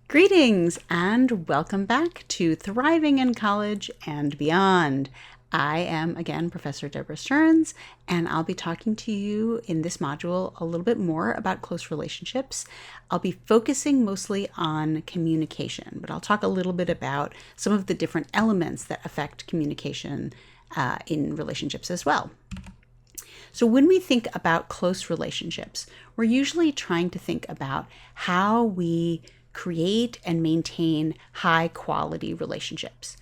Greetings and welcome back to Thriving in College and Beyond. I am again Professor Deborah Stearns, and I'll be talking to you in this module a little bit more about close relationships. I'll be focusing mostly on communication, but I'll talk a little bit about some of the different elements that affect communication in relationships as well. So when we think about close relationships, we're usually trying to think about how we create and maintain high quality relationships.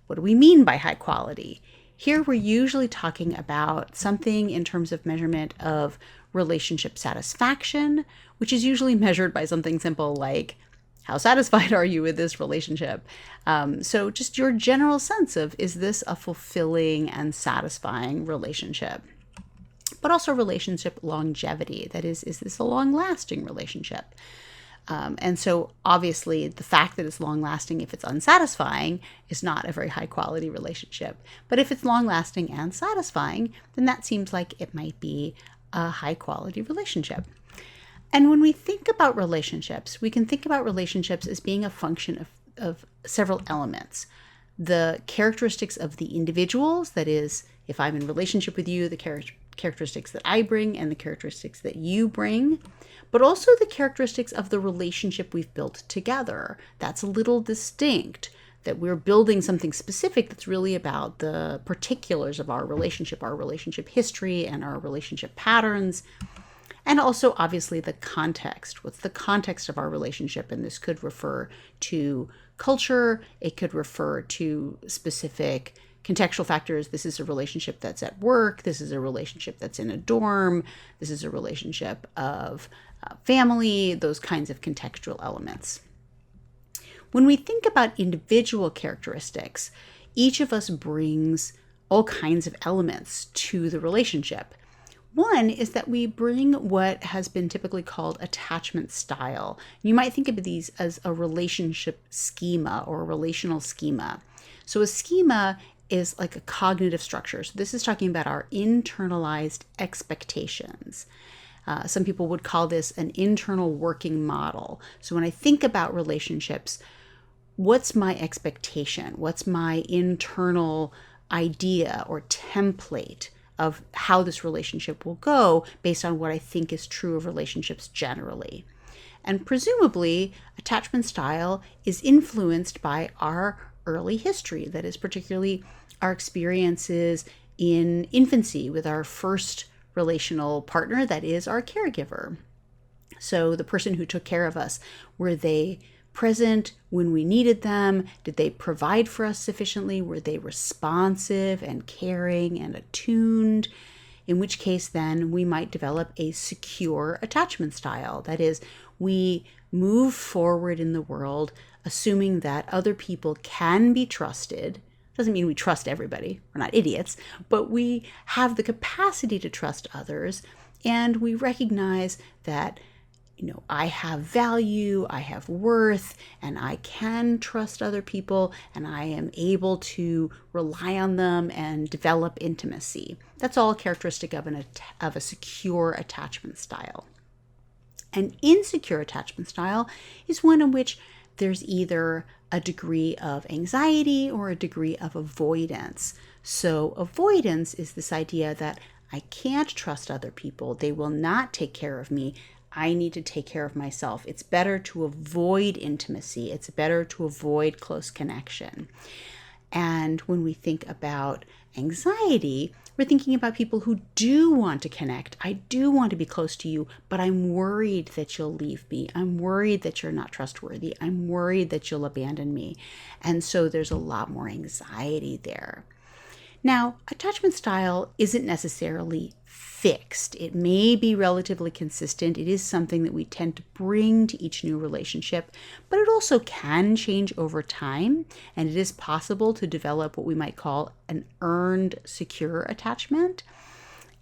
What do we mean by high quality? Here we're usually talking about something in terms of measurement of relationship satisfaction, which is usually measured by something simple like how satisfied are you with this relationship? So just your general sense of, is this a fulfilling and satisfying relationship? But also relationship longevity. That is this a long-lasting relationship? And so obviously the fact that it's long-lasting, if it's unsatisfying, is not a very high-quality relationship. But if it's long-lasting and satisfying, then that seems like it might be a high-quality relationship. And when we think about relationships, we can think about relationships as being a function of several elements. The characteristics of the individuals, that is, if I'm in relationship with you, the characteristics that I bring and the characteristics that you bring, but also the characteristics of the relationship we've built together. That's a little distinct, that we're building something specific that's really about the particulars of our relationship history and our relationship patterns. And also, obviously, the context. What's the context of our relationship? And this could refer to culture. It could refer to specific contextual factors. This is a relationship that's at work. This is a relationship that's in a dorm. This is a relationship of family, those kinds of contextual elements. When we think about individual characteristics, each of us brings all kinds of elements to the relationship. One is that we bring what has been typically called attachment style. You might think of these as a relationship schema or a relational schema. So a schema is like a cognitive structure. So this is talking about our internalized expectations. Some people would call this an internal working model. So when I think about relationships, what's my expectation? What's my internal idea or template of how this relationship will go based on what I think is true of relationships generally? And presumably, attachment style is influenced by our early history, that is particularly our experiences in infancy with our first relational partner, that is our caregiver. So the person who took care of us, were they present when we needed them? Did they provide for us sufficiently? Were they responsive and caring and attuned? In which case, then, we might develop a secure attachment style. That is, we move forward in the world assuming that other people can be trusted. Doesn't mean we trust everybody. We're not idiots, but we have the capacity to trust others, and we recognize that I have value, I have worth, and I can trust other people, and I am able to rely on them and develop intimacy. That's all characteristic of a secure attachment style. An insecure attachment style is one in which there's either a degree of anxiety or a degree of avoidance. So avoidance is this idea that I can't trust other people. They will not take care of me. I need to take care of myself. It's better to avoid intimacy. It's better to avoid close connection. And when we think about anxiety, we're thinking about people who do want to connect. I do want to be close to you, but I'm worried that you'll leave me. I'm worried that you're not trustworthy. I'm worried that you'll abandon me. And so there's a lot more anxiety there. Now, attachment style isn't necessarily fixed. It may be relatively consistent. It is something that we tend to bring to each new relationship, but it also can change over time, and it is possible to develop what we might call an earned secure attachment.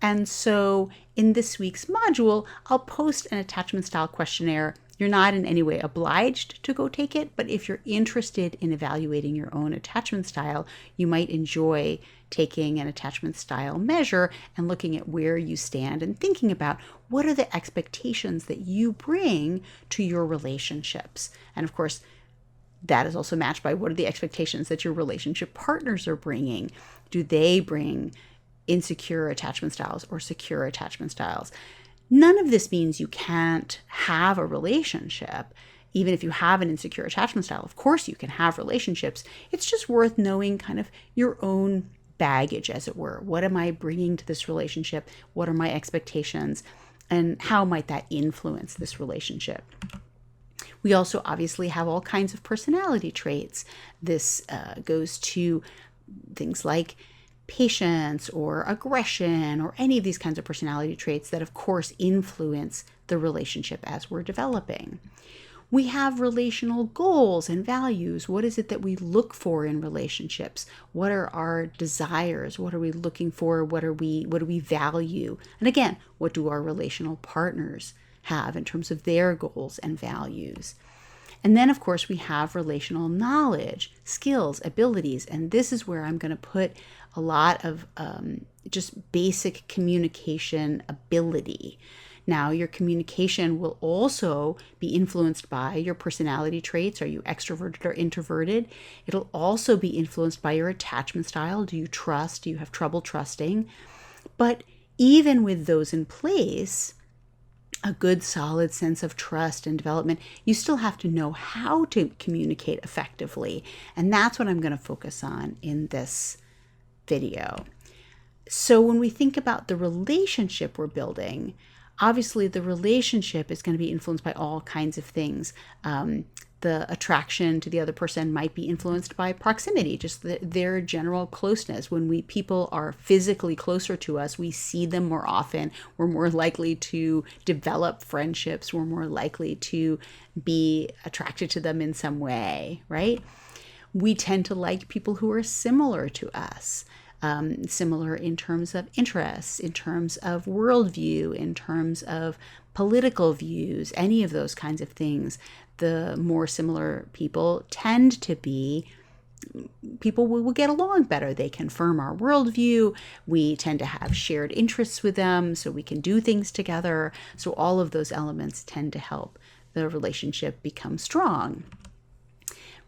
And so in this week's module, I'll post an attachment style questionnaire You're not in any way obliged to go take it, but if you're interested in evaluating your own attachment style, you might enjoy taking an attachment style measure and looking at where you stand and thinking about what are the expectations that you bring to your relationships. And of course, that is also matched by what are the expectations that your relationship partners are bringing. Do they bring insecure attachment styles or secure attachment styles? None of this means you can't have a relationship. Even if you have an insecure attachment style, of course you can have relationships. It's just worth knowing kind of your own baggage, as it were. What am I bringing to this relationship? What are my expectations? And how might that influence this relationship? We also obviously have all kinds of personality traits. This goes to things like patience or aggression or any of these kinds of personality traits that, of course, influence the relationship as we're developing. We have relational goals and values. What is it that we look for in relationships? What are our desires? What are we looking for? What do we value? And again, what do our relational partners have in terms of their goals and values? And then, of course, we have relational knowledge, skills, abilities. And this is where I'm going to put a lot of just basic communication ability. Now, your communication will also be influenced by your personality traits. Are you extroverted or introverted? It'll also be influenced by your attachment style. Do you trust? Do you have trouble trusting? But even with those in place, a good solid sense of trust and development, you still have to know how to communicate effectively. And that's what I'm going to focus on in this video. So when we think about the relationship we're building, obviously the relationship is going to be influenced by all kinds of things. The attraction to the other person might be influenced by proximity, just their general closeness. When people are physically closer to us, we see them more often. We're more likely to develop friendships. We're more likely to be attracted to them in some way, right? We tend to like people who are similar to us. Similar in terms of interests, in terms of worldview, in terms of political views, any of those kinds of things. The more similar people tend to be people we will get along better. They confirm our worldview. We tend to have shared interests with them, so we can do things together. So all of those elements tend to help the relationship become strong.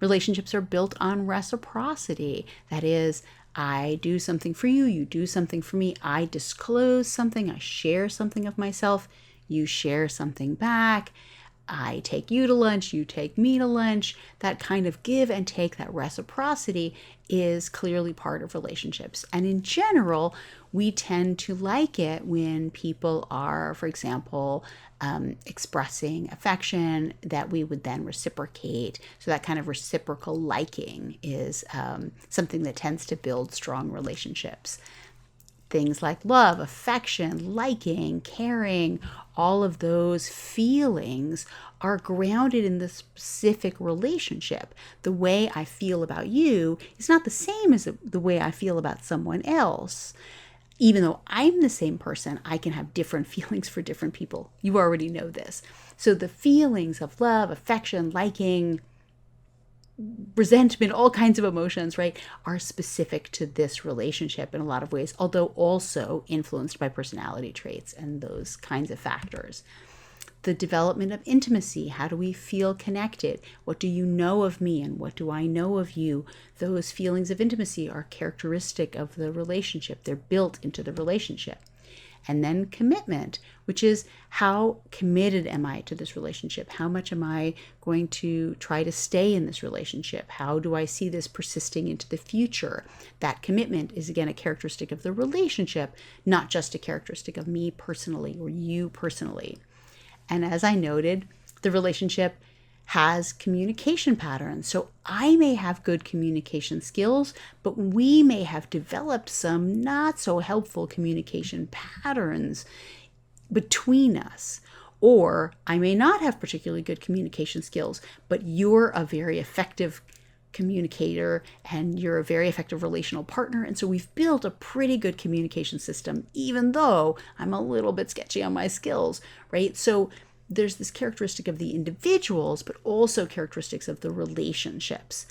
Relationships are built on reciprocity. That is, I do something for you, you do something for me. I disclose something, I share something of myself, you share something back. I take you to lunch, you take me to lunch. That kind of give and take, that reciprocity, is clearly part of relationships. And in general, we tend to like it when people are, for example, expressing affection that we would then reciprocate. So that kind of reciprocal liking is something that tends to build strong relationships. Things like love, affection, liking, caring, all of those feelings are grounded in the specific relationship. The way I feel about you is not the same as the way I feel about someone else. Even though I'm the same person, I can have different feelings for different people. You already know this. So the feelings of love, affection, liking, resentment, all kinds of emotions, right, are specific to this relationship in a lot of ways, although also influenced by personality traits and those kinds of factors. The development of intimacy. How do we feel connected? What do you know of me and what do I know of you? Those feelings of intimacy are characteristic of the relationship. They're built into the relationship. And then commitment, which is how committed am I to this relationship? How much am I going to try to stay in this relationship? How do I see this persisting into the future? That commitment is, again, a characteristic of the relationship, not just a characteristic of me personally or you personally. And as I noted, the relationship has communication patterns. So I may have good communication skills, but we may have developed some not so helpful communication patterns between us. Or I may not have particularly good communication skills, but you're a very effective communicator and you're a very effective relational partner. And so we've built a pretty good communication system, even though I'm a little bit sketchy on my skills, right? So there's this characteristic of the individuals, but also characteristics of the relationships.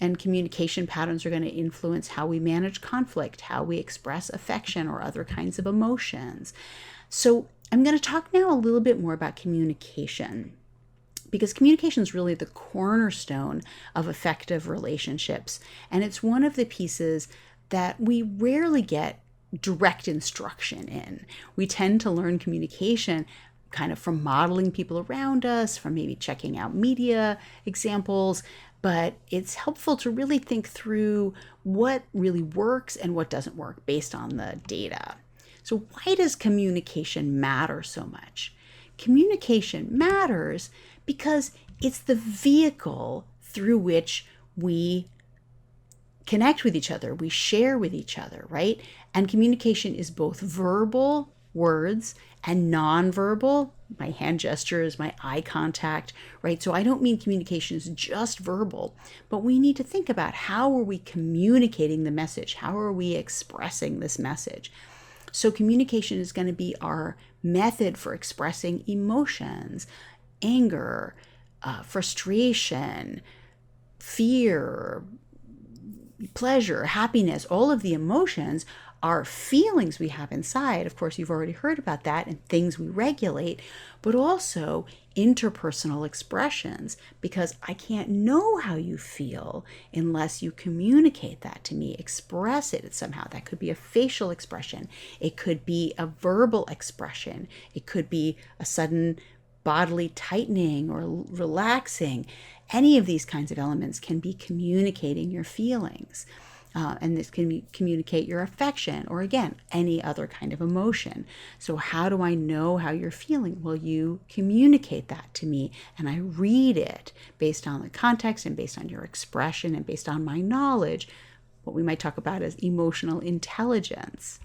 And communication patterns are going to influence how we manage conflict, how we express affection or other kinds of emotions. So I'm going to talk now a little bit more about communication, because communication is really the cornerstone of effective relationships. And it's one of the pieces that we rarely get direct instruction in. We tend to learn communication kind of from modeling people around us, from maybe checking out media examples, but it's helpful to really think through what really works and what doesn't work based on the data. So why does communication matter so much? Communication matters because it's the vehicle through which we connect with each other, we share with each other, right? And communication is both verbal, words, and nonverbal, my hand gestures, my eye contact, right? So I don't mean communication is just verbal, but we need to think about how are we communicating the message? How are we expressing this message? So communication is going to be our method for expressing emotions, anger, frustration, fear, pleasure, happiness. All of the emotions are feelings we have inside. Of course, you've already heard about that, and things we regulate, but also interpersonal expressions, because I can't know how you feel unless you communicate that to me, express it somehow. That could be a facial expression. It could be a verbal expression. It could be a sudden bodily tightening or relaxing. Any of these kinds of elements can be communicating your feelings. And this can communicate your affection, or again, any other kind of emotion. So how do I know how you're feeling? Well, you communicate that to me, and I read it based on the context and based on your expression and based on my knowledge, what we might talk about as emotional intelligence.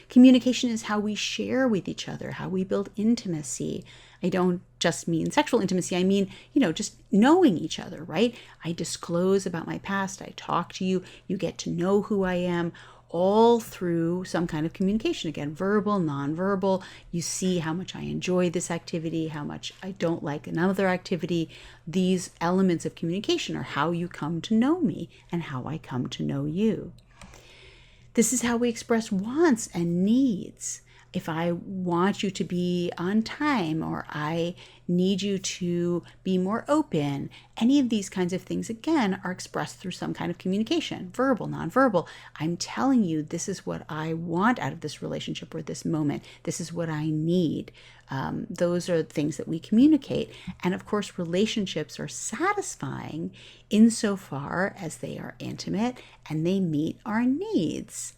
Communication is how we share with each other, how we build intimacy. I don't just mean sexual intimacy. I mean, just knowing each other, right? I disclose about my past. I talk to you. You get to know who I am, all through some kind of communication. Again, verbal, nonverbal. You see how much I enjoy this activity, how much I don't like another activity. These elements of communication are how you come to know me and how I come to know you. This is how we express wants and needs. If I want you to be on time, or I need you to be more open, any of these kinds of things, again, are expressed through some kind of communication, verbal, nonverbal. I'm telling you, this is what I want out of this relationship or this moment. This is what I need. Those are things that we communicate. And of course, relationships are satisfying insofar as they are intimate and they meet our needs.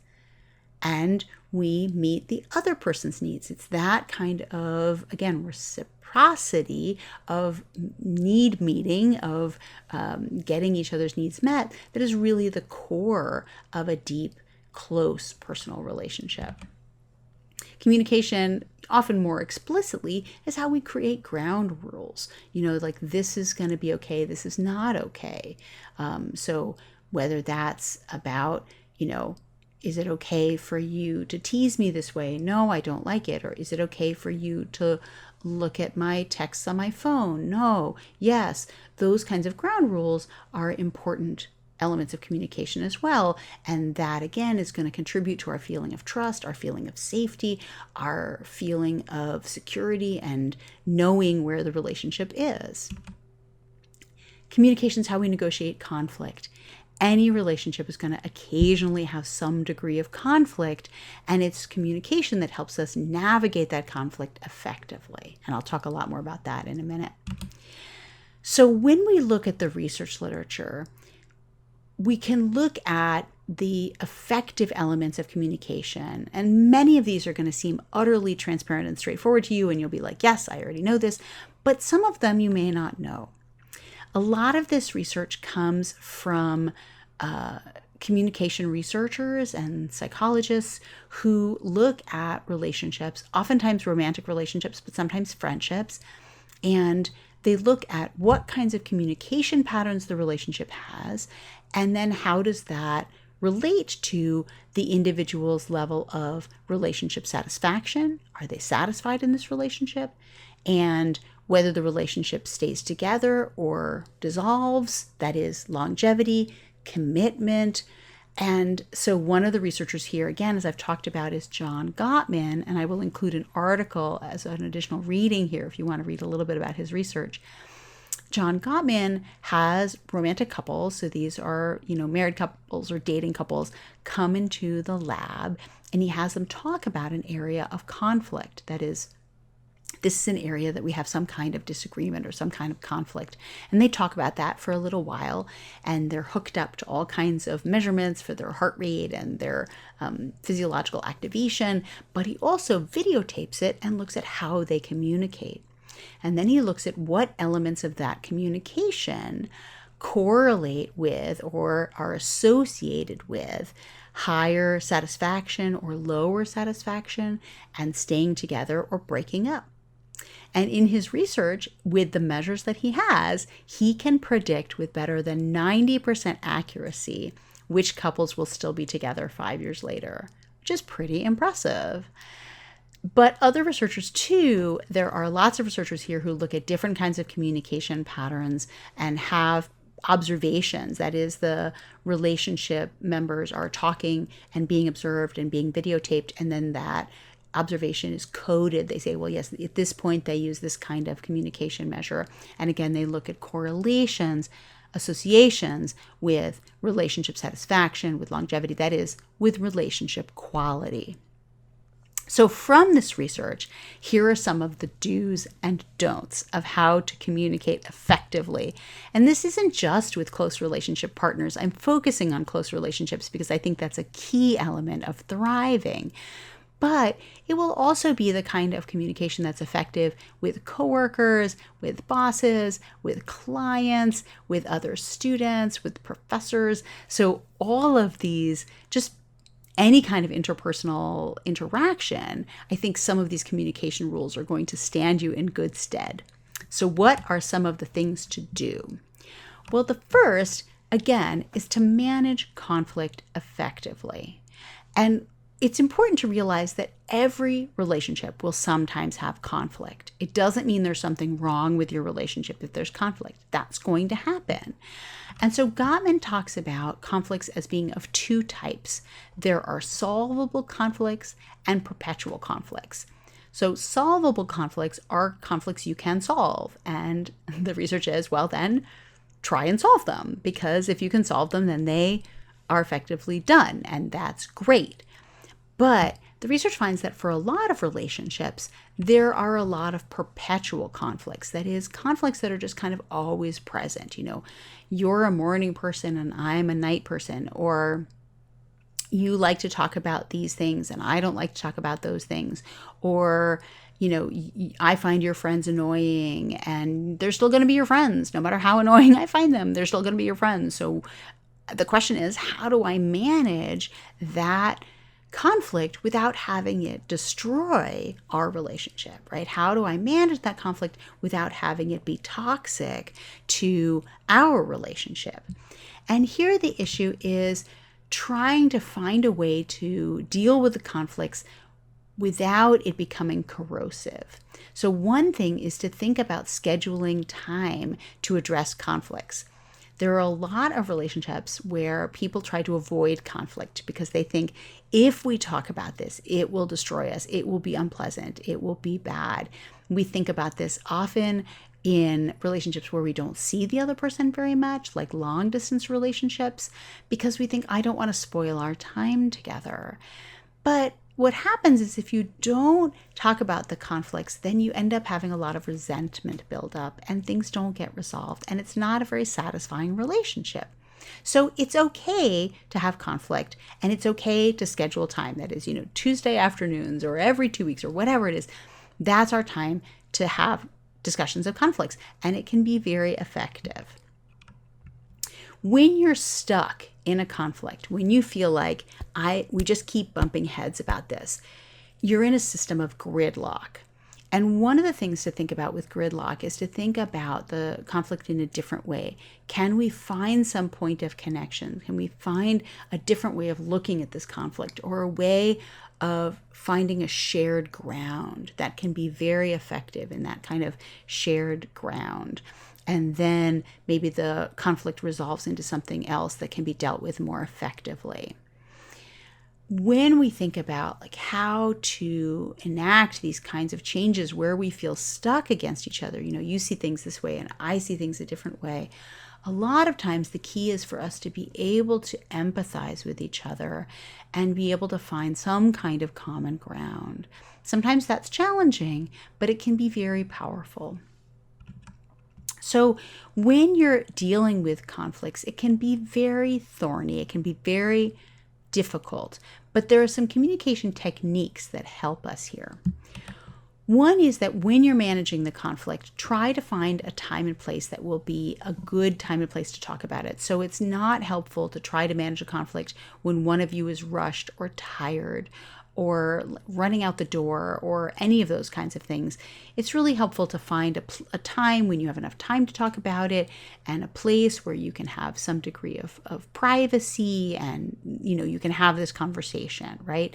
And we meet the other person's needs. It's that kind of, again, reciprocity of need meeting, of getting each other's needs met, that is really the core of a deep, close personal relationship. Communication, often more explicitly, is how we create ground rules. Like, this is going to be okay, this is not okay. So whether that's about, is it okay for you to tease me this way? No, I don't like it. Or is it okay for you to look at my texts on my phone? No, yes. Those kinds of ground rules are important elements of communication as well. And that, again, is going to contribute to our feeling of trust, our feeling of safety, our feeling of security, and knowing where the relationship is. Communication is how we negotiate conflict. Any relationship is going to occasionally have some degree of conflict, and it's communication that helps us navigate that conflict effectively. And I'll talk a lot more about that in a minute. So when we look at the research literature, we can look at the effective elements of communication, and many of these are going to seem utterly transparent and straightforward to you, and you'll be like, yes, I already know this, but some of them you may not know. A lot of this research comes from communication researchers and psychologists who look at relationships, oftentimes romantic relationships, but sometimes friendships, and they look at what kinds of communication patterns the relationship has, and then how does that relate to the individual's level of relationship satisfaction. Are they satisfied in this relationship? and whether the relationship stays together or dissolves, that is longevity, commitment. And so one of the researchers here, again, as I've talked about, is John Gottman, and I will include an article as an additional reading here if you want to read a little bit about his research. John Gottman has romantic couples, so these are, married couples or dating couples, come into the lab, and he has them talk about an area of conflict. That is, this is an area that we have some kind of disagreement or some kind of conflict. And they talk about that for a little while, and they're hooked up to all kinds of measurements for their heart rate and their physiological activation. But he also videotapes it and looks at how they communicate. And then he looks at what elements of that communication correlate with or are associated with higher satisfaction or lower satisfaction and staying together or breaking up. And in his research, with the measures that he has, he can predict with better than 90% accuracy which couples will still be together 5 years later, which is pretty impressive. But other researchers too, there are lots of researchers here who look at different kinds of communication patterns and have observations. That is, the relationship members are talking and being observed and being videotaped, and then that observation is coded. They say, well, yes, at this point they use this kind of communication measure. And again, they look at correlations, associations with relationship satisfaction, with longevity, that is, with relationship quality. So from this research, here are some of the do's and don'ts of how to communicate effectively. And this isn't just with close relationship partners. I'm focusing on close relationships because I think that's a key element of thriving. But it will also be the kind of communication that's effective with coworkers, with bosses, with clients, with other students, with professors. So all of these, just any kind of interpersonal interaction, I think some of these communication rules are going to stand you in good stead. So what are some of the things to do? Well, the first, again, is to manage conflict effectively. And it's important to realize that every relationship will sometimes have conflict. It doesn't mean there's something wrong with your relationship if there's conflict. That's going to happen. And so Gottman talks about conflicts as being of two types. There are solvable conflicts and perpetual conflicts. So solvable conflicts are conflicts you can solve. And the research is, well, then try and solve them, because if you can solve them, then they are effectively done. And that's great. But the research finds that for a lot of relationships, there are a lot of perpetual conflicts. That is, conflicts that are just kind of always present. You're a morning person and I'm a night person, or you like to talk about these things and I don't like to talk about those things, or I find your friends annoying and they're still going to be your friends. No matter how annoying I find them, they're still going to be your friends. So the question is, how do I manage that conflict without having it destroy our relationship, right? How do I manage that conflict without having it be toxic to our relationship? And here the issue is trying to find a way to deal with the conflicts without it becoming corrosive. So one thing is to think about scheduling time to address conflicts. There are a lot of relationships where people try to avoid conflict because they think if we talk about this, it will destroy us. It will be unpleasant. It will be bad. We think about this often in relationships where we don't see the other person very much, like long distance relationships, because we think, I don't want to spoil our time together. But what happens is if you don't talk about the conflicts, then you end up having a lot of resentment build up and things don't get resolved. And it's not a very satisfying relationship. So it's okay to have conflict, and it's okay to schedule time. That is, Tuesday afternoons or every 2 weeks or whatever it is. That's our time to have discussions of conflicts, and it can be very effective. When you're stuck in a conflict, when you feel like we just keep bumping heads about this, you're in a system of gridlock. And one of the things to think about with gridlock is to think about the conflict in a different way. Can we find some point of connection? Can we find a different way of looking at this conflict, or a way of finding a shared ground that can be very effective in that kind of shared ground? And then maybe the conflict resolves into something else that can be dealt with more effectively. When we think about like how to enact these kinds of changes where we feel stuck against each other, you see things this way and I see things a different way, a lot of times the key is for us to be able to empathize with each other and be able to find some kind of common ground. Sometimes that's challenging, but it can be very powerful. So when you're dealing with conflicts, it can be very thorny, it can be very difficult, but there are some communication techniques that help us here. One is that when you're managing the conflict, try to find a time and place that will be a good time and place to talk about it. So it's not helpful to try to manage a conflict when one of you is rushed or tired or running out the door or any of those kinds of things. It's really helpful to find a time when you have enough time to talk about it, and a place where you can have some degree of privacy, and you can have this conversation, right?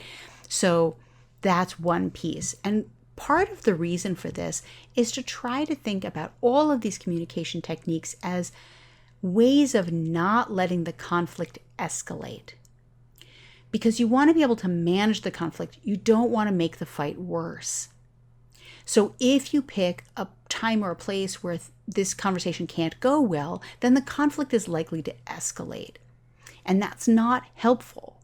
So that's one piece. And part of the reason for this is to try to think about all of these communication techniques as ways of not letting the conflict escalate. Because you want to be able to manage the conflict. You don't want to make the fight worse. So if you pick a time or a place where this conversation can't go well, then the conflict is likely to escalate. And that's not helpful.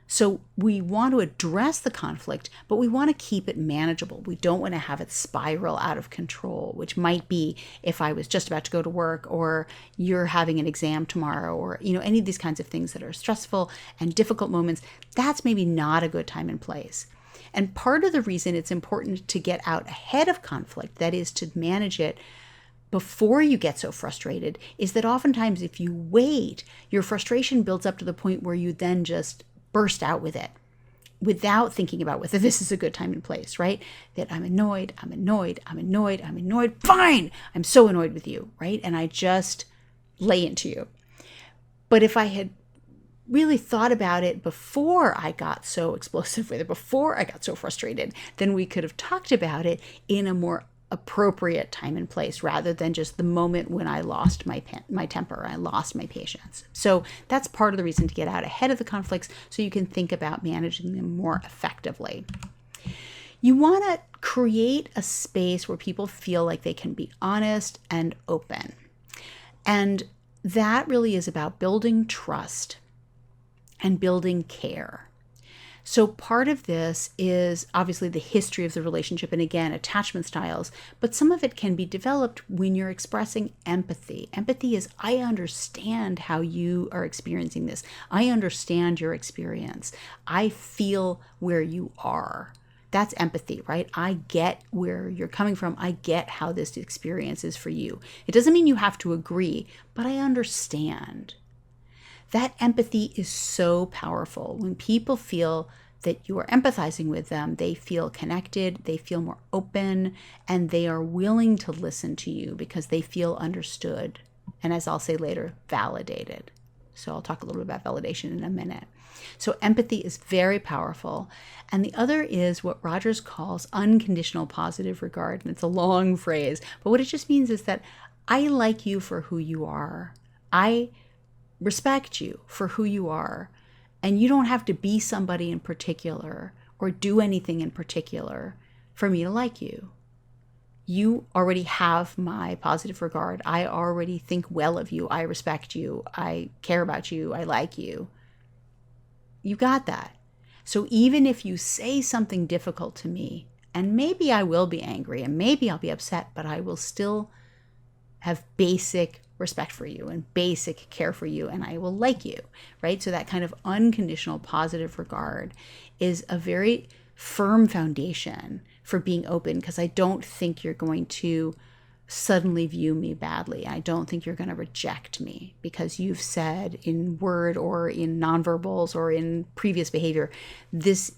So we want to address the conflict, but we want to keep it manageable. We don't want to have it spiral out of control, which might be if I was just about to go to work, or you're having an exam tomorrow, or any of these kinds of things that are stressful and difficult moments. That's maybe not a good time and place. And part of the reason it's important to get out ahead of conflict, that is to manage it before you get so frustrated, is that oftentimes if you wait, your frustration builds up to the point where you then just burst out with it without thinking about whether this is a good time and place, right? That I'm annoyed, fine, I'm so annoyed with you, right? And I just lay into you. But if I had really thought about it before I got so explosive with it, before I got so frustrated, then we could have talked about it in a more appropriate time and place, rather than just the moment when I lost my temper, I lost my patience. So that's part of the reason to get out ahead of the conflicts, so you can think about managing them more effectively. You want to create a space where people feel like they can be honest and open. And that really is about building trust and building care. So part of this is obviously the history of the relationship, and again, attachment styles, but some of it can be developed when you're expressing empathy. Empathy is, I understand how you are experiencing this. I understand your experience. I feel where you are. That's empathy, right? I get where you're coming from. I get how this experience is for you. It doesn't mean you have to agree, but I understand. That empathy is so powerful. When people feel that you are empathizing with them, they feel connected, they feel more open, and they are willing to listen to you because they feel understood. And as I'll say later, validated. So I'll talk a little bit about validation in a minute. So empathy is very powerful. And the other is what Rogers calls unconditional positive regard. And it's a long phrase, but what it just means is that I like you for who you are. I respect you for who you are, and you don't have to be somebody in particular or do anything in particular for me to like you. You already have my positive regard. I already think well of you. I respect you. I care about you. I like you. You got that. So even if you say something difficult to me, and maybe I will be angry and maybe I'll be upset, but I will still have basic respect for you and basic care for you, and I will like you, right? So that kind of unconditional positive regard is a very firm foundation for being open, because I don't think you're going to suddenly view me badly. I don't think you're going to reject me because you've said in word or in nonverbals or in previous behavior, this,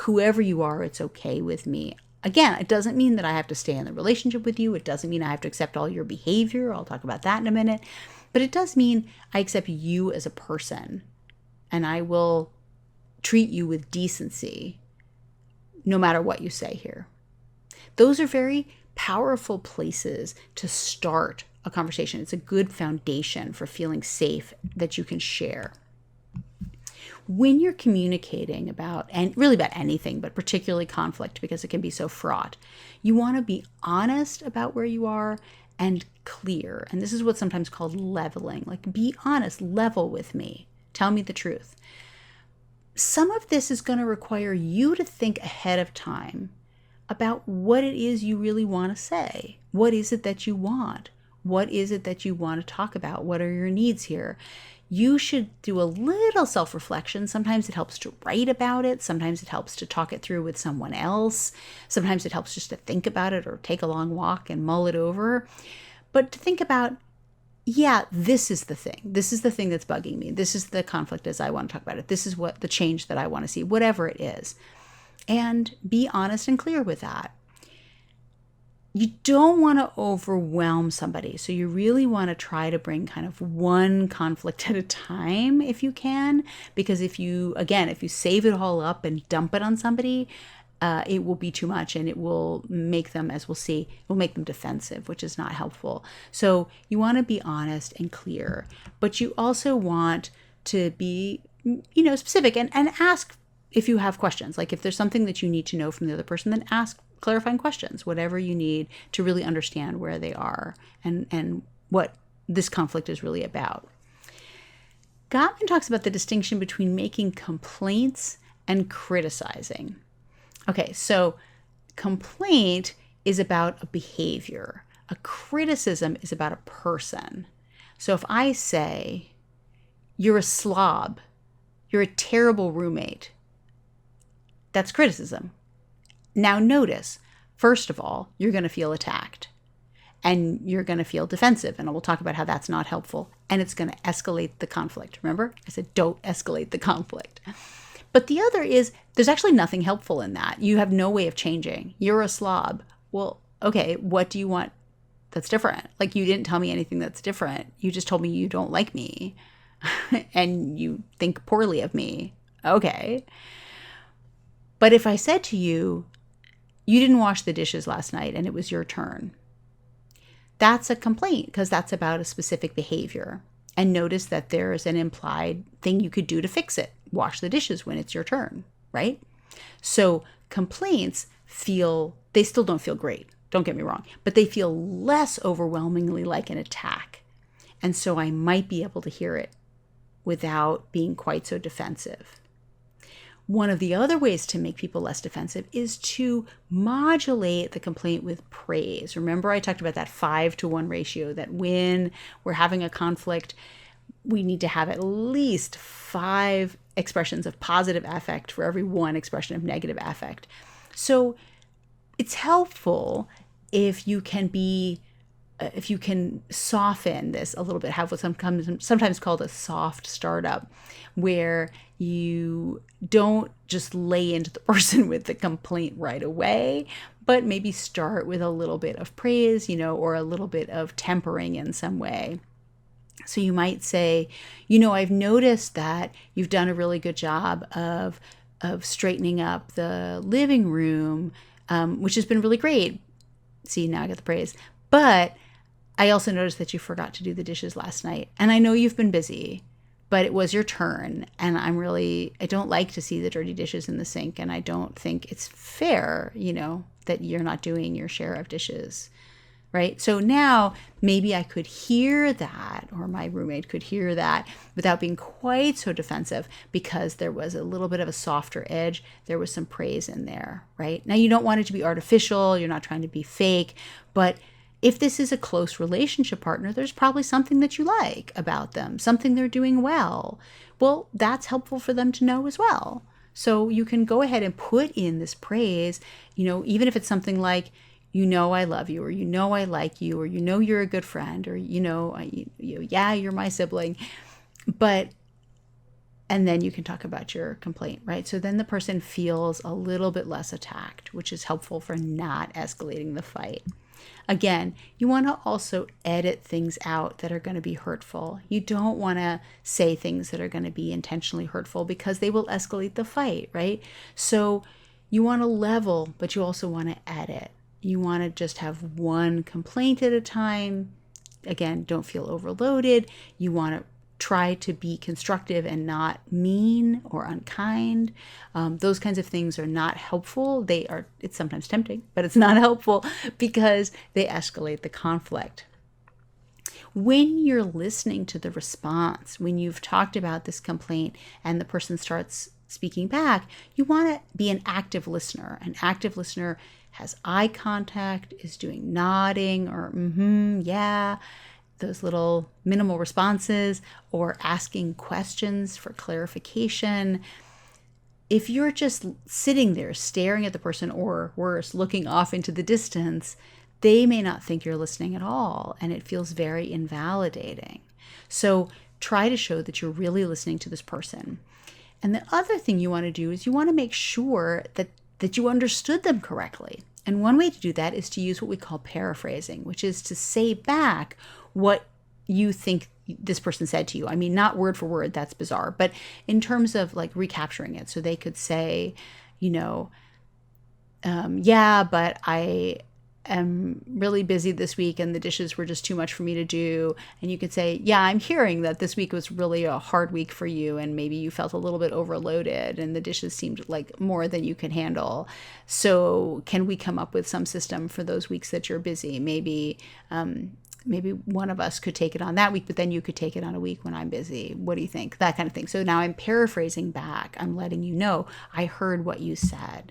whoever you are, it's okay with me. again, it doesn't mean that I have to stay in the relationship with you. It doesn't mean I have to accept all your behavior. I'll talk about that in a minute. But it does mean I accept you as a person, and I will treat you with decency no matter what you say here. Those are very powerful places to start a conversation. It's a good foundation for feeling safe that you can share. When you're communicating about, and really about anything, but particularly conflict because it can be so fraught, you want to be honest about where you are and clear. And this is what's sometimes called leveling. Like, be honest, level with me. Tell me the truth. Some of this is going to require you to think ahead of time about what it is you really want to say. What is it that you want? What is it that you want to talk about? What are your needs here? You should do a little self-reflection. Sometimes it helps to write about it. Sometimes it helps to talk it through with someone else. Sometimes it helps just to think about it or take a long walk and mull it over. But to think about, yeah, this is the thing. This is the thing that's bugging me. This is the conflict as I want to talk about it. This is what the change that I want to see, whatever it is. And be honest and clear with that. You don't want to overwhelm somebody. So you really want to try to bring kind of one conflict at a time if you can. Because if you save it all up and dump it on somebody, it will be too much, and it will make them, as we'll see, it will make them defensive, which is not helpful. So you want to be honest and clear, but you also want to be, specific and ask if you have questions. Like if there's something that you need to know from the other person, then ask clarifying questions, whatever you need to really understand where they are and what this conflict is really about. Gottman talks about the distinction between making complaints and criticizing. Okay, so complaint is about a behavior. A criticism is about a person. So if I say, you're a slob, you're a terrible roommate, that's criticism. Now notice, first of all, you're going to feel attacked and you're going to feel defensive. And we'll talk about how that's not helpful. And it's going to escalate the conflict. Remember, I said, don't escalate the conflict. But the other is, there's actually nothing helpful in that. You have no way of changing. You're a slob. Well, okay, what do you want that's different? Like, you didn't tell me anything that's different. You just told me you don't like me and you think poorly of me. Okay. But if I said to you, you didn't wash the dishes last night and it was your turn, that's a complaint because that's about a specific behavior. And notice that there's an implied thing you could do to fix it. Wash the dishes when it's your turn, right? So complaints they still don't feel great. Don't get me wrong, but they feel less overwhelmingly like an attack. And so I might be able to hear it without being quite so defensive. One of the other ways to make people less defensive is to modulate the complaint with praise. Remember, I talked about that 5-to-1 ratio, that when we're having a conflict, we need to have at least 5 expressions of positive affect for every 1 expression of negative affect. So it's helpful if you can soften this a little bit, have what's sometimes called a soft startup, where you don't just lay into the person with the complaint right away, but maybe start with a little bit of praise, or a little bit of tempering in some way. So you might say, I've noticed that you've done a really good job of straightening up the living room, which has been really great. See, now I got the praise. But I also noticed that you forgot to do the dishes last night. And I know you've been busy, but it was your turn. And I don't like to see the dirty dishes in the sink. And I don't think it's fair, that you're not doing your share of dishes, right? So now maybe I could hear that, or my roommate could hear that without being quite so defensive, because there was a little bit of a softer edge. There was some praise in there, right? Now you don't want it to be artificial. You're not trying to be fake, but if this is a close relationship partner, there's probably something that you like about them, something they're doing well. Well, that's helpful for them to know as well. So you can go ahead and put in this praise, even if it's something like, I love you, or I like you, or you're a good friend, or yeah, you're my sibling. But And then you can talk about your complaint, right? So then the person feels a little bit less attacked, which is helpful for not escalating the fight. Again, you want to also edit things out that are going to be hurtful. You don't want to say things that are going to be intentionally hurtful because they will escalate the fight, right? So you want to level, but you also want to edit. You want to just have one complaint at a time. Again, don't feel overloaded. You want to try to be constructive and not mean or unkind. Those kinds of things are not helpful. It's sometimes tempting, but it's not helpful because they escalate the conflict. When you're listening to the response, when you've talked about this complaint and the person starts speaking back, you want to be an active listener. An active listener has eye contact, is doing nodding or yeah, those little minimal responses, or asking questions for clarification. If you're just sitting there staring at the person, or worse, looking off into the distance, they may not think you're listening at all, and it feels very invalidating. So try to show that you're really listening to this person. And the other thing you want to do is you want to make sure that you understood them correctly. And one way to do that is to use what we call paraphrasing, which is to say back what you think this person said to you. I mean, not word for word, that's bizarre, but in terms of like recapturing it. So they could say, yeah, but I am really busy this week and the dishes were just too much for me to do. And you could say, yeah, I'm hearing that this week was really a hard week for you and maybe you felt a little bit overloaded and the dishes seemed like more than you could handle. So can we come up with some system for those weeks that you're busy? Maybe one of us could take it on that week, but then you could take it on a week when I'm busy. What do you think? That kind of thing. So now I'm paraphrasing back. I'm letting you know I heard what you said,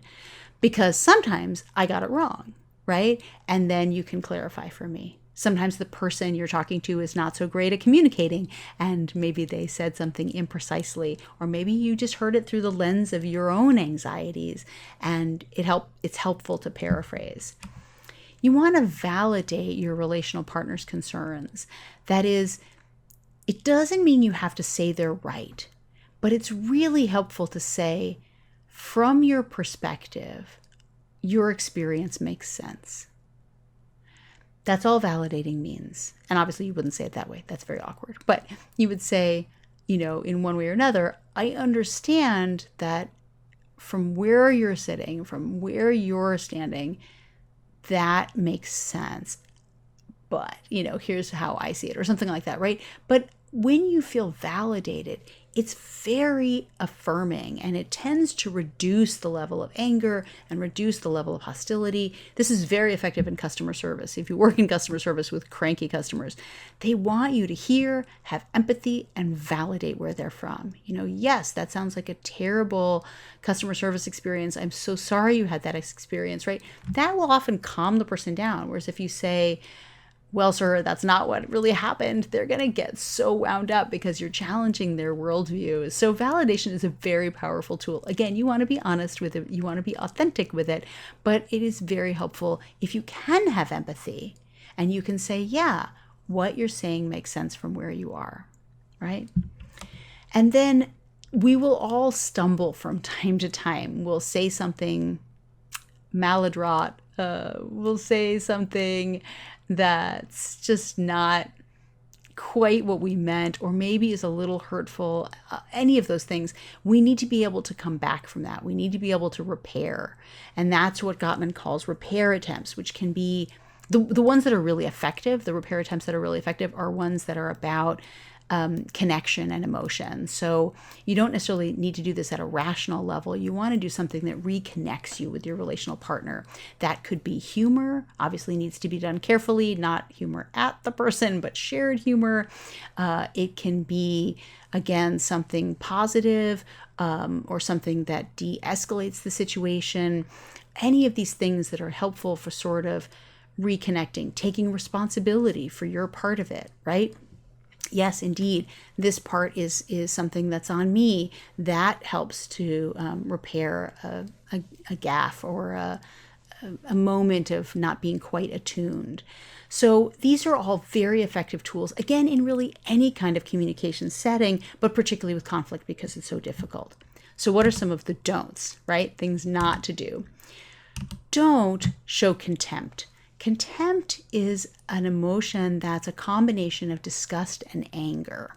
because sometimes I got it wrong, right? And then you can clarify for me. Sometimes the person you're talking to is not so great at communicating, and maybe they said something imprecisely, or maybe you just heard it through the lens of your own anxieties, and it's helpful to paraphrase. You want to validate your relational partner's concerns. That is, it doesn't mean you have to say they're right, but it's really helpful to say, from your perspective, your experience makes sense. That's all validating means. And obviously you wouldn't say it that way. That's very awkward. But you would say, in one way or another, I understand that from where you're sitting, from where you're standing, that makes sense. But, here's how I see it, or something like that, right? But when you feel validated, it's very affirming and it tends to reduce the level of anger and reduce the level of hostility. This is very effective in customer service. If you work in customer service with cranky customers, they want you to hear, have empathy, and validate where they're from. Yes, that sounds like a terrible customer service experience. I'm so sorry you had that experience, right? That will often calm the person down. Whereas if you say, well, sir, that's not what really happened, they're going to get so wound up because you're challenging their worldview. So validation is a very powerful tool. Again, you want to be honest with it. You want to be authentic with it. But it is very helpful if you can have empathy and you can say, yeah, what you're saying makes sense from where you are, right? And then we will all stumble from time to time. We'll say something maladroit. We'll say something that's just not quite what we meant, or maybe is a little hurtful, any of those things. We need to be able to come back from that. We need to be able to repair. And that's what Gottman calls repair attempts, which can be the ones that are really effective. The repair attempts that are really effective are ones that are about connection and emotion. So you don't necessarily need to do this at a rational level. You want to do something that reconnects you with your relational partner. That could be humor, obviously needs to be done carefully, not humor at the person, but shared humor. It can be, again, something positive or something that de-escalates the situation. Any of these things that are helpful for sort of reconnecting, taking responsibility for your part of it, right? Yes, indeed, this part is something that's on me. That helps to repair a gaffe or a moment of not being quite attuned. So these are all very effective tools, again, in really any kind of communication setting, but particularly with conflict because it's so difficult. So what are some of the don'ts, right? Things not to do. Don't show contempt. Contempt is an emotion that's a combination of disgust and anger.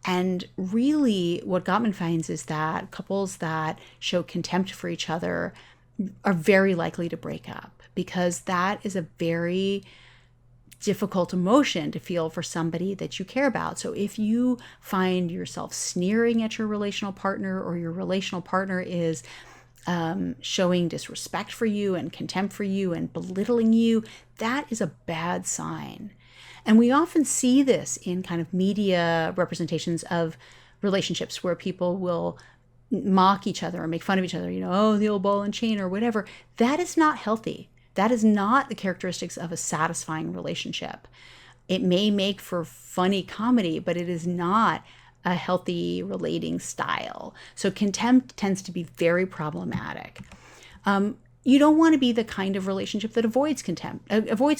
And really, what Gottman finds is that couples that show contempt for each other are very likely to break up, because that is a very difficult emotion to feel for somebody that you care about. So if you find yourself sneering at your relational partner, or your relational partner is showing disrespect for you and contempt for you and belittling you, that is a bad sign. And we often see this in kind of media representations of relationships where people will mock each other or make fun of each other, oh, the old ball and chain or whatever. That is not healthy. That is not the characteristics of a satisfying relationship. It may make for funny comedy, but it is not a healthy relating style. So contempt tends to be very problematic. You don't want to be the kind of relationship that avoids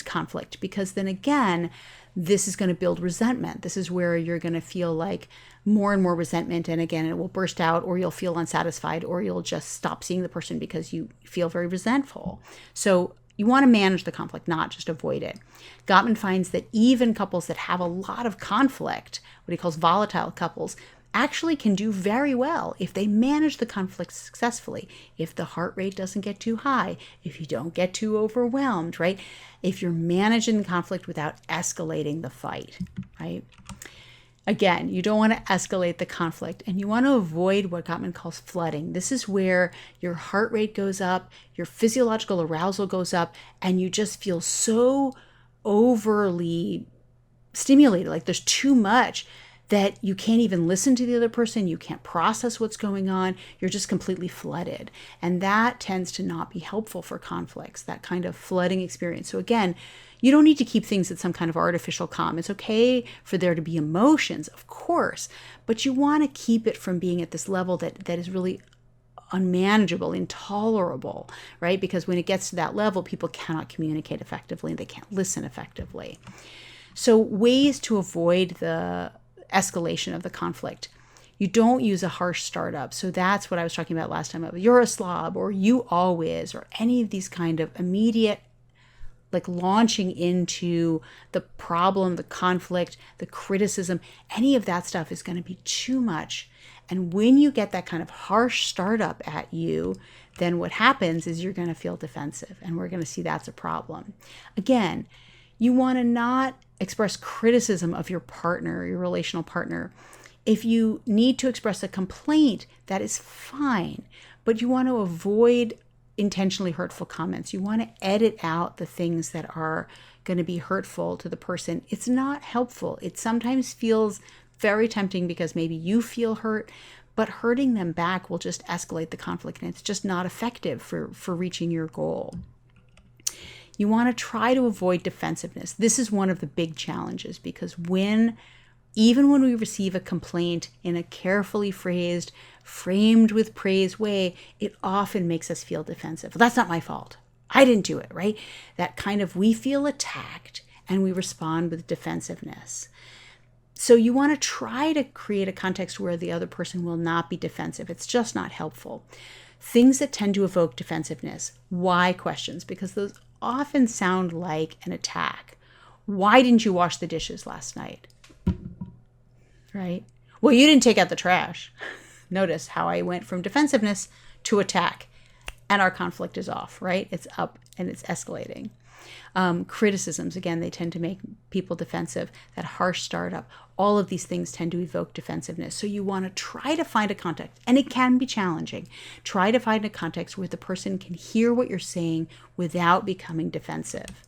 conflict, because then again, this is going to build resentment. This is where you're going to feel like more and more resentment. And again, it will burst out, or you'll feel unsatisfied, or you'll just stop seeing the person because you feel very resentful. So you want to manage the conflict, not just avoid it. Gottman finds that even couples that have a lot of conflict, what he calls volatile couples, actually can do very well if they manage the conflict successfully. If the heart rate doesn't get too high, if you don't get too overwhelmed, right? If you're managing the conflict without escalating the fight, right? Again, you don't want to escalate the conflict, and you want to avoid what Gottman calls flooding. This is where your heart rate goes up, your physiological arousal goes up, and you just feel so overly stimulated, like there's too much, that you can't even listen to the other person, you can't process what's going on, you're just completely flooded. And that tends to not be helpful for conflicts, that kind of flooding experience. So again, you don't need to keep things at some kind of artificial calm. It's okay for there to be emotions, of course, but you want to keep it from being at this level that is really unmanageable, intolerable, right? Because when it gets to that level, people cannot communicate effectively and they can't listen effectively. So ways to avoid the escalation of the conflict. You don't use a harsh startup. So that's what I was talking about last time. You're a slob, or you always, or any of these kind of immediate, like launching into the problem, the conflict, the criticism, any of that stuff is going to be too much. And when you get that kind of harsh startup at you, then what happens is you're going to feel defensive, and we're going to see that's a problem. Again, you want to not express criticism of your partner, your relational partner. If you need to express a complaint, that is fine, but you want to avoid intentionally hurtful comments. You want to edit out the things that are going to be hurtful to the person. It's not helpful. It sometimes feels very tempting because maybe you feel hurt, but hurting them back will just escalate the conflict, and it's just not effective for reaching your goal. You want to try to avoid defensiveness. This is one of the big challenges, because even when we receive a complaint in a carefully phrased, framed with praise way, it often makes us feel defensive. Well, that's not my fault. I didn't do it, right? That kind of, we feel attacked and we respond with defensiveness. So you want to try to create a context where the other person will not be defensive. It's just not helpful. Things that tend to evoke defensiveness, why questions, because those often sound like an attack. Why didn't you wash the dishes last night? Right? Well, you didn't take out the trash. Notice how I went from defensiveness to attack, and our conflict is off, right? It's up and it's escalating. Criticisms, again, they tend to make people defensive. That harsh startup, all of these things tend to evoke defensiveness. So you want to try to find a context, and it can be challenging. Try to find a context where the person can hear what you're saying without becoming defensive.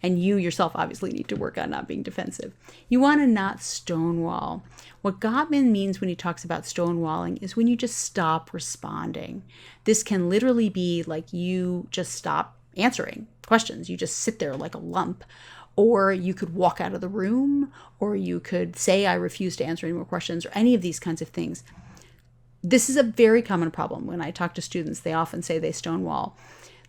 And you yourself obviously need to work on not being defensive. You want to not stonewall. What Gottman means when he talks about stonewalling is when you just stop responding. This can literally be like you just stop answering questions. You just sit there like a lump. Or you could walk out of the room, or you could say, I refuse to answer any more questions, or any of these kinds of things. This is a very common problem. When I talk to students, they often say they stonewall.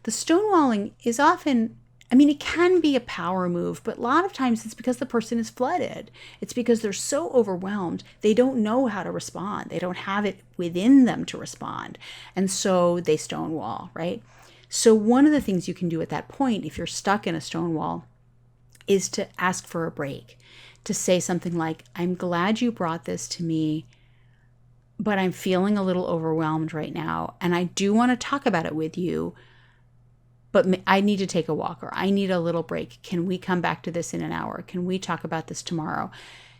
The stonewalling is often, it can be a power move, but a lot of times it's because the person is flooded. It's because they're so overwhelmed, they don't know how to respond. They don't have it within them to respond. And so they stonewall, right? So one of the things you can do at that point, if you're stuck in a stonewall, is to ask for a break, to say something like, I'm glad you brought this to me, but I'm feeling a little overwhelmed right now, and I do want to talk about it with you, but I need to take a walk, or I need a little break. Can we come back to this in an hour? Can we talk about this tomorrow?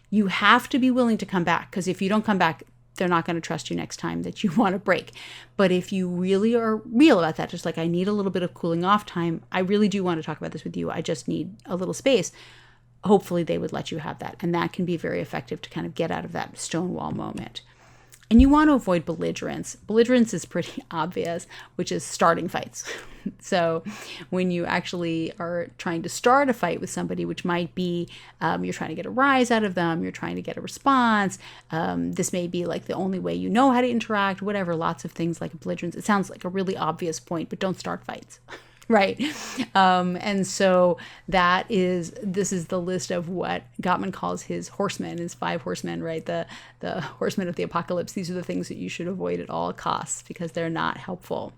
You have to be willing to come back, because if you don't come back, they're not going to trust you next time that you want a break. But if you really are real about that, just like, I need a little bit of cooling off time, I really do want to talk about this with you, I just need a little space, hopefully they would let you have that. And that can be very effective to kind of get out of that stonewall moment. And you want to avoid belligerence. Belligerence is pretty obvious, which is starting fights. So when you actually are trying to start a fight with somebody, which might be you're trying to get a rise out of them, you're trying to get a response, this may be like the only way you know how to interact, whatever, lots of things like belligerence. It sounds like a really obvious point, but don't start fights. Right. And so this is the list of what Gottman calls his horsemen, his 5 horsemen, right? The horsemen of the apocalypse. These are the things that you should avoid at all costs because they're not helpful.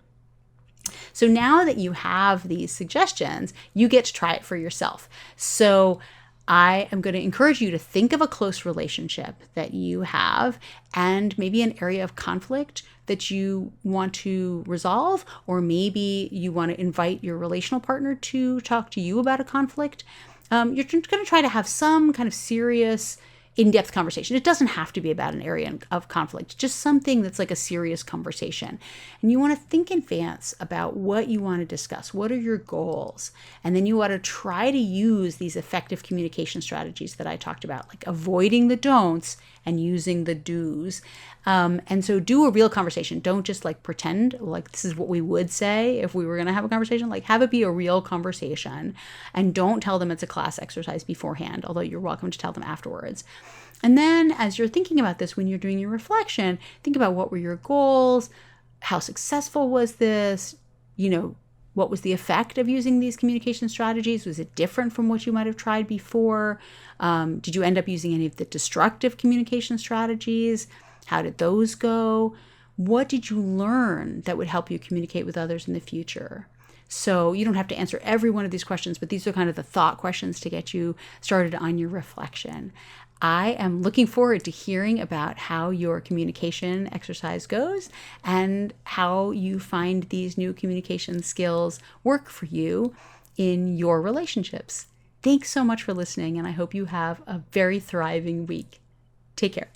So now that you have these suggestions, you get to try it for yourself. So I am going to encourage you to think of a close relationship that you have and maybe an area of conflict that you want to resolve, or maybe you want to invite your relational partner to talk to you about a conflict. You're going to try to have some kind of serious, in-depth conversation. It doesn't have to be about an area of conflict, just something that's like a serious conversation. And you want to think in advance about what you want to discuss. What are your goals? And then you want to try to use these effective communication strategies that I talked about, like avoiding the don'ts and using the do's. And so do a real conversation. Don't just like pretend like this is what we would say if we were going to have a conversation. Like, have it be a real conversation, and don't tell them it's a class exercise beforehand, although you're welcome to tell them afterwards. And then as you're thinking about this, when you're doing your reflection, think about what were your goals? How successful was this? What was the effect of using these communication strategies? Was it different from what you might have tried before? Did you end up using any of the destructive communication strategies? How did those go? What did you learn that would help you communicate with others in the future? So you don't have to answer every one of these questions, but these are kind of the thought questions to get you started on your reflection. I am looking forward to hearing about how your communication exercise goes and how you find these new communication skills work for you in your relationships. Thanks so much for listening, and I hope you have a very thriving week. Take care.